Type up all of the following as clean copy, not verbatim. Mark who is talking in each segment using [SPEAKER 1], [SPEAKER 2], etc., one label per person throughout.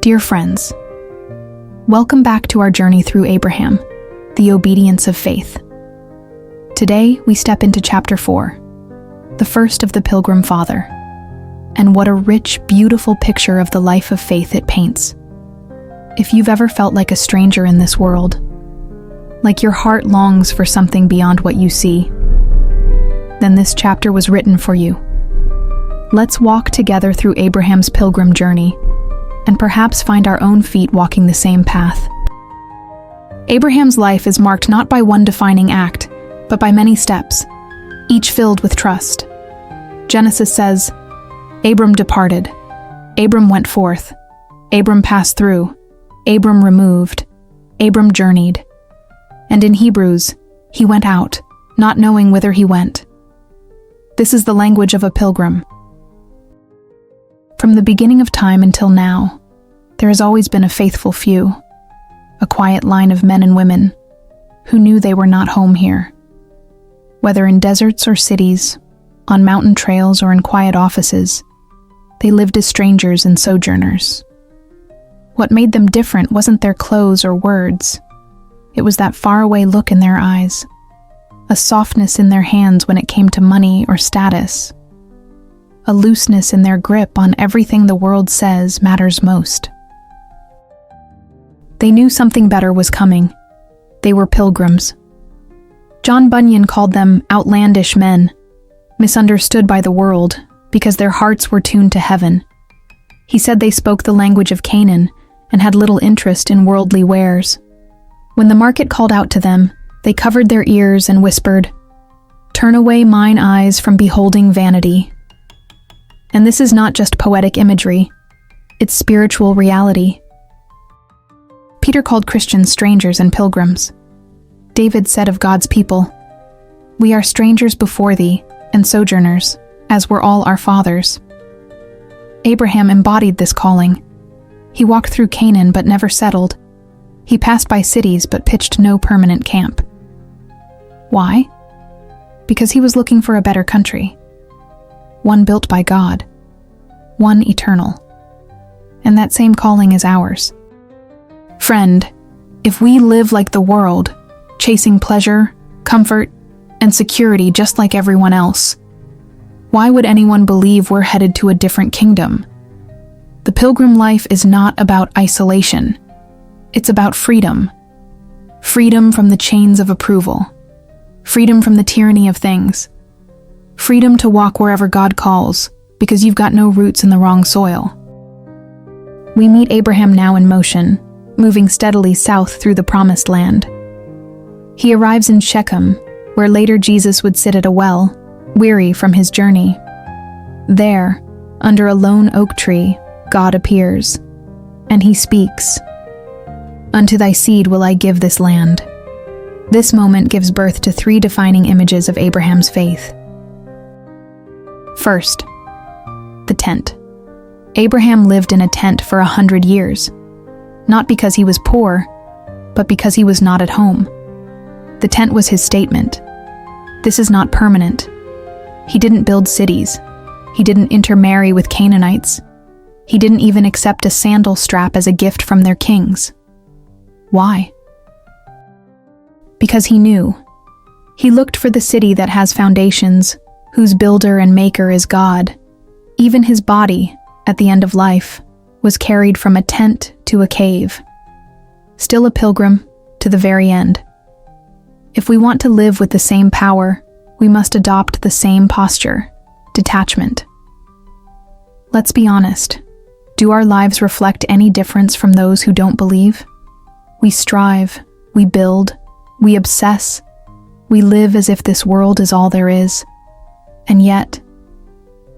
[SPEAKER 1] Dear friends, welcome back to our journey through Abraham, the obedience of faith. Today, we step into chapter 4, the first of the Pilgrim Father, and what a rich, beautiful picture of the life of faith it paints. If you've ever felt like a stranger in this world, like your heart longs for something beyond what you see, then this chapter was written for you. Let's walk together through Abraham's pilgrim journey, and perhaps find our own feet walking the same path. Abraham's life is marked not by one defining act, but by many steps, each filled with trust. Genesis says, Abram departed, Abram went forth, Abram passed through, Abram removed, Abram journeyed. And in Hebrews, he went out, not knowing whither he went. This is the language of a pilgrim. From the beginning of time until now, there has always been a faithful few, a quiet line of men and women who knew they were not home here. Whether in deserts or cities, on mountain trails or in quiet offices, they lived as strangers and sojourners. What made them different wasn't their clothes or words. It was that faraway look in their eyes, a softness in their hands when it came to money or status, a looseness in their grip on everything the world says matters most. They knew something better was coming. They were pilgrims. John Bunyan called them outlandish men, misunderstood by the world because their hearts were tuned to heaven. He said they spoke the language of Canaan and had little interest in worldly wares. When the market called out to them, they covered their ears and whispered, "Turn away mine eyes from beholding vanity." And this is not just poetic imagery, it's spiritual reality. Peter called Christians strangers and pilgrims. David said of God's people, "We are strangers before thee, and sojourners, as were all our fathers." Abraham embodied this calling. He walked through Canaan but never settled. He passed by cities but pitched no permanent camp. Why? Because he was looking for a better country. One built by God. One eternal. And that same calling is ours. Friend, if we live like the world, chasing pleasure, comfort, and security just like everyone else, why would anyone believe we're headed to a different kingdom? The pilgrim life is not about isolation. It's about freedom. Freedom from the chains of approval. Freedom from the tyranny of things. Freedom to walk wherever God calls, because you've got no roots in the wrong soil. We meet Abraham now in motion, moving steadily south through the Promised Land. He arrives in Shechem, where later Jesus would sit at a well, weary from his journey. There, under a lone oak tree, God appears, and he speaks, "Unto thy seed will I give this land." This moment gives birth to 3 defining images of Abraham's faith. First, the tent. Abraham lived in a tent for 100 years, not because he was poor, but because he was not at home. The tent was his statement. This is not permanent. He didn't build cities. He didn't intermarry with Canaanites. He didn't even accept a sandal strap as a gift from their kings. Why? Because he knew. He looked for the city that has foundations, whose builder and maker is God. Even his body, at the end of life, was carried from a tent to a cave. Still a pilgrim to the very end. If we want to live with the same power, we must adopt the same posture, detachment. Let's be honest. Do our lives reflect any difference from those who don't believe? We strive, we build, we obsess, we live as if this world is all there is. And yet,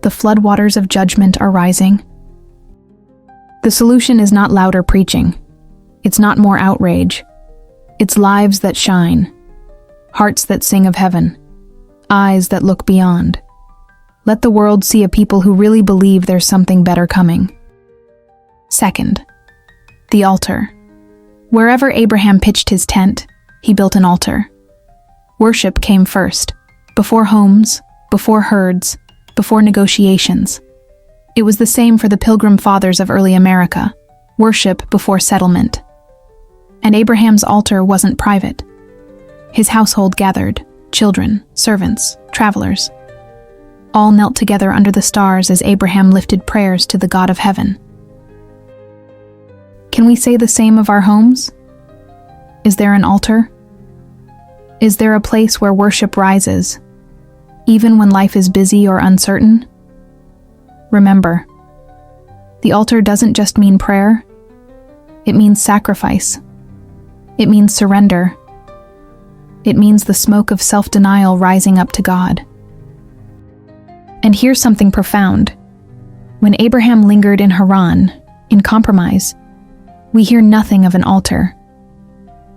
[SPEAKER 1] the floodwaters of judgment are rising. The solution is not louder preaching. It's not more outrage. It's lives that shine, hearts that sing of heaven, eyes that look beyond. Let the world see a people who really believe there's something better coming. Second, the altar. Wherever Abraham pitched his tent, he built an altar. Worship came first, before homes, before herds, before negotiations. It was the same for the Pilgrim Fathers of early America. worship before settlement. And Abraham's altar wasn't private. His household gathered, children, servants, travelers. All knelt together under the stars as Abraham lifted prayers to the God of heaven. Can we say the same of our homes? Is there an altar? Is there a place where worship rises, even when life is busy or uncertain? Remember, the altar doesn't just mean prayer. It means sacrifice. It means surrender. It means the smoke of self-denial rising up to God. And here's something profound. When Abraham lingered in Haran, in compromise, we hear nothing of an altar.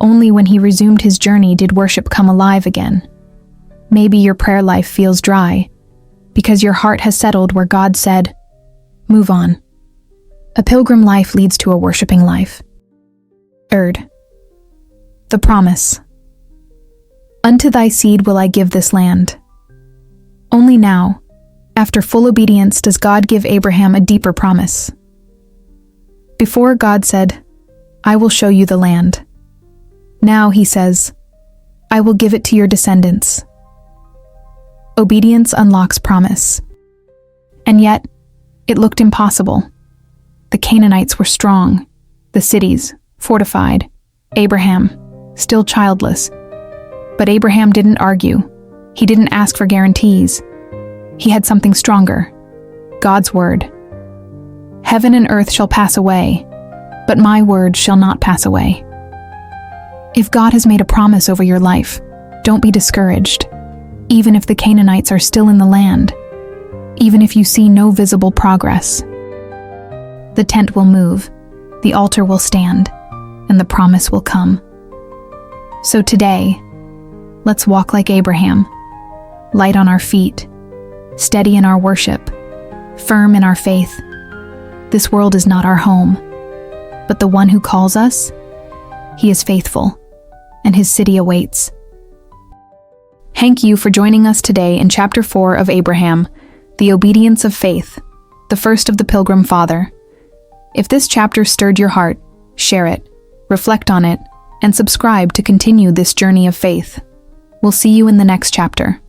[SPEAKER 1] Only when he resumed his journey did worship come alive again. Maybe your prayer life feels dry, because your heart has settled where God said, "Move on." A pilgrim life leads to a worshiping life. Third, the promise. Unto thy seed will I give this land. Only now, after full obedience, does God give Abraham a deeper promise. Before, God said, "I will show you the land." Now he says, "I will give it to your descendants." Obedience unlocks promise. And yet, it looked impossible. The Canaanites were strong, the cities fortified, Abraham still childless. But Abraham didn't argue. He didn't ask for guarantees. He had something stronger, God's word. Heaven and earth shall pass away, but my word shall not pass away. If God has made a promise over your life, don't be discouraged, even if the Canaanites are still in the land, even if you see no visible progress. The tent will move, the altar will stand, and the promise will come. So today, let's walk like Abraham, light on our feet, steady in our worship, firm in our faith. This world is not our home, but the one who calls us, he is faithful, and his city awaits. Thank you for joining us today in Chapter 4 of Abraham, the obedience of faith, the first of the Pilgrim Father. If this chapter stirred your heart, share it, reflect on it, and subscribe to continue this journey of faith. We'll see you in the next chapter.